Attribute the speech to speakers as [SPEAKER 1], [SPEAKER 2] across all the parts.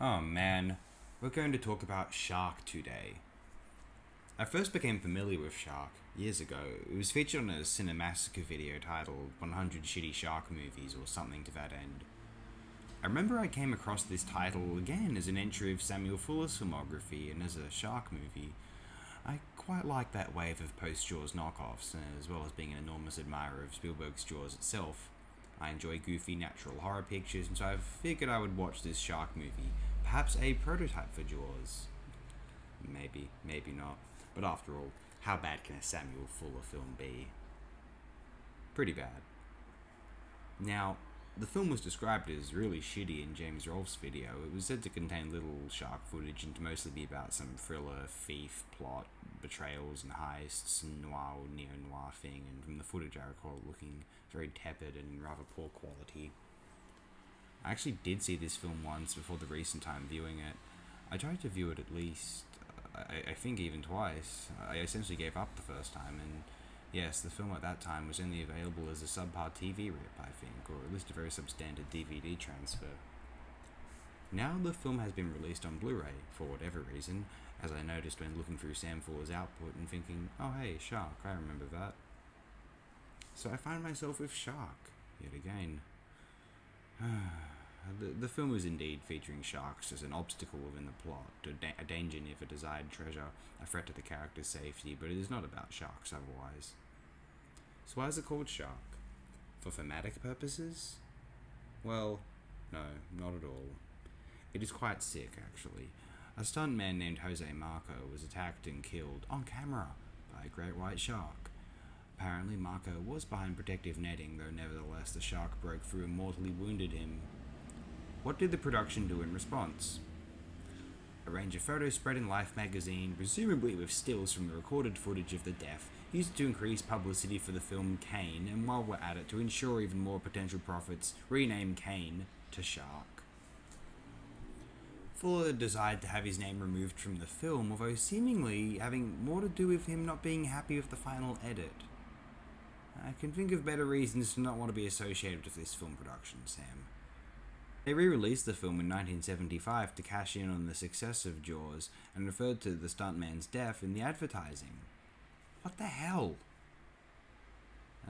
[SPEAKER 1] Oh man, we're going to talk about Shark today. I first became familiar with Shark years ago. It was featured on a Cinemassacre video titled 100 Shitty Shark Movies or something to that end. I remember I came across this title again as an entry of Samuel Fuller's filmography and as a shark movie. I quite like that wave of post-Jaws knockoffs, as well as being an enormous admirer of Spielberg's Jaws itself. I enjoy goofy natural horror pictures, and so I figured I would watch this shark movie, perhaps a prototype for Jaws. Maybe, maybe not. But after all, how bad can a Samuel Fuller film be? Pretty bad. Now, the film was described as really shitty in James Rolfe's video. It was said to contain little shark footage and to mostly be about some thriller, thief, plot, betrayals and heists, and neo-noir thing, and from the footage I recall it looking very tepid and rather poor quality. I actually did see this film once before the recent time viewing it. I tried to view it at least, I think even twice. I essentially gave up the first time, and yes, the film at that time was only available as a subpar TV rip, I think, or at least a very substandard DVD transfer. Now the film has been released on Blu-ray, for whatever reason, as I noticed when looking through Sam Fuller's output and thinking, oh hey, Shark, I remember that. So I find myself with Shark, yet again. The film is indeed featuring sharks as an obstacle within the plot, a danger near for desired treasure, a threat to the character's safety, but it is not about sharks otherwise. So why is it called Shark? For thematic purposes? Well, no, not at all. It is quite sick, actually. A stuntman named Jose Marco was attacked and killed, on camera, by a great white shark. Apparently Marco was behind protective netting, though nevertheless the shark broke through and mortally wounded him. What did the production do in response? Arrange a photo spread in Life magazine, presumably with stills from the recorded footage of the death, used to increase publicity for the film Kane, and while we're at it, to ensure even more potential profits, rename Kane to Shark. Fuller desired to have his name removed from the film, although seemingly having more to do with him not being happy with the final edit. I can think of better reasons to not want to be associated with this film production, Sam. They re-released the film in 1975 to cash in on the success of Jaws and referred to the stuntman's death in the advertising. What the hell?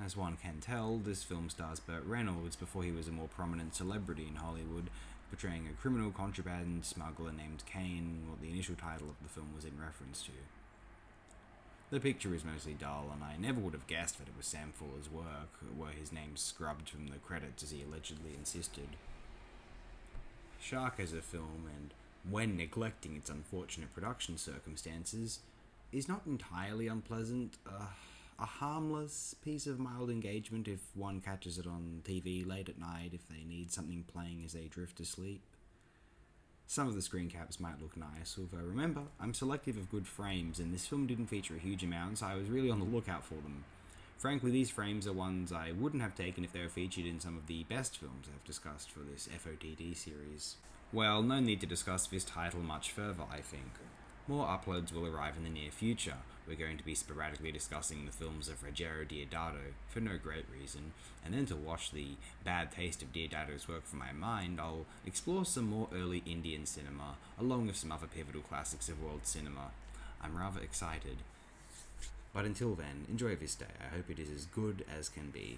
[SPEAKER 1] As one can tell, this film stars Burt Reynolds before he was a more prominent celebrity in Hollywood, portraying a criminal contraband smuggler named Kane, what the initial title of the film was in reference to. The picture is mostly dull, and I never would have guessed that it was Sam Fuller's work, were his name scrubbed from the credits as he allegedly insisted. Shark as a film, and when neglecting its unfortunate production circumstances, is not entirely unpleasant. A harmless piece of mild engagement if one catches it on TV late at night if they need something playing as they drift to sleep. Some of the screen caps might look nice, although remember, I'm selective of good frames, and this film didn't feature a huge amount, so I was really on the lookout for them. Frankly, these frames are ones I wouldn't have taken if they were featured in some of the best films I've discussed for this FOTD series. Well, no need to discuss this title much further, I think. More uploads will arrive in the near future. We're going to be sporadically discussing the films of Ruggero Deodato, for no great reason, and then to wash the bad taste of Deodato's work from my mind, I'll explore some more early Indian cinema, along with some other pivotal classics of world cinema. I'm rather excited. But until then, enjoy this day. I hope it is as good as can be.